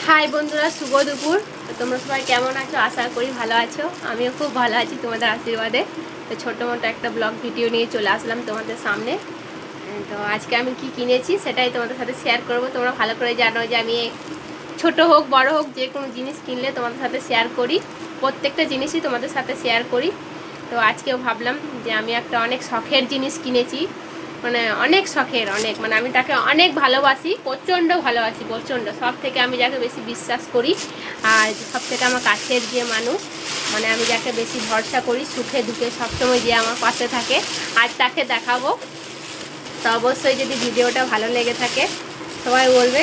High বন্ধুরা, শুভ দুপুর। তো তোমরা সবাই কেমন আছো? আশা করি ভালো আছো। আমিও খুব ভালো আছি তোমাদের আশীর্বাদে। তো ছোটো মোটো একটা ব্লগ ভিডিও নিয়ে চলে আসলাম তোমাদের সামনে। তো আজকে আমি কি কিনেছি সেটাই তোমাদের সাথে শেয়ার করব। তোমরা ভালো করে জানো যে আমি ছোট হোক বড় হোক যে কোনো জিনিস কিনলে তোমাদের সাথে শেয়ার করি, প্রত্যেকটা জিনিসই তোমাদের সাথে শেয়ার করি। তো আজকেও ভাবলাম যে আমি একটা অনেক শখের জিনিস কিনেছি, মানে অনেক শখের, অনেক, মানে আমি তাকে অনেক ভালোবাসি, প্রচণ্ড ভালোবাসি, প্রচণ্ড। সব থেকে আমি যাকে বেশি বিশ্বাস করি আর সব থেকে আমার কাছের যে মানুষ, মানে আমি যাকে বেশি ভরসা করি সুখে দুঃখে সবসময় যে আমার পাশে থাকে, আজ তাকে দেখাবো। তো অবশ্যই যদি ভিডিওটা ভালো লেগে থাকে সবাই বলবে।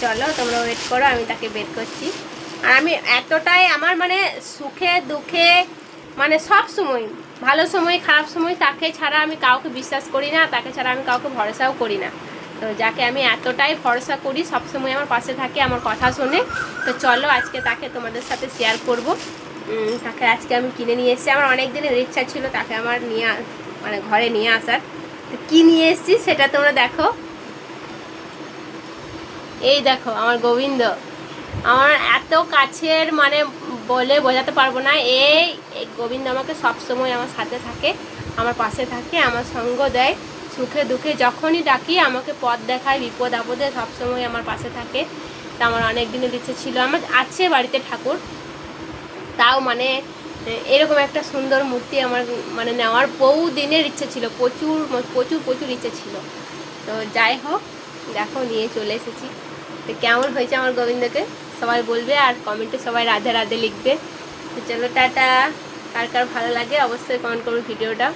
চলো তোমরা ওয়েট করো, আমি তাকে বের করছি। আর আমি এতটাই আমার মানে সুখে দুঃখে, মানে সব সময়, ভালো সময় খারাপ সময় তাকে ছাড়া আমি কাউকে বিশ্বাস করি না, তাকে ছাড়া আমি কাউকে ভরসাও করি না। তো যাকে আমি এতটাই ভরসা করি, সব সময় আমার পাশে থাকে, আমার কথা শোনে। তো চলো আজকে তাকে তোমাদের সাথে শেয়ার করব। তাকে আজকে আমি কিনে নিয়ে এসেছি। আমার অনেক দিনের ইচ্ছা ছিল তাকে আমার মানে ঘরে নিয়ে আসার। তো কী নিয়ে এসেছি সেটা তোমরা দেখো। এই দেখো আমার গোবিন্দ, আমার এত কাছের, মানে বলে বোঝাতে পারবো না। এই গোবিন্দ আমাকে সবসময় আমার সাথে থাকে, আমার পাশে থাকে, আমার সঙ্গ দেয় সুখে দুঃখে। যখনই ডাকি আমাকে পথ দেখায়, বিপদ আপদে সবসময় আমার পাশে থাকে। তা আমার অনেক দিনের ইচ্ছে ছিল, আমার আছে বাড়িতে ঠাকুর, তাও মানে এরকম একটা সুন্দর মূর্তি আমার মানে নেওয়ার বহু দিনের ইচ্ছে ছিল, প্রচুর প্রচুর প্রচুর ইচ্ছে ছিল। তো যাই হোক, দেখো নিয়ে চলে এসেছি। তো কেমন হয়েছে আমার গোবিন্দকে সবাই বলবে, আর কমেন্টে সবাই রাধে রাধে লিখবে। তো চলো টাটা। কার কার ভালো লাগে অবশ্যই কমেন্ট করবে ভিডিওটা।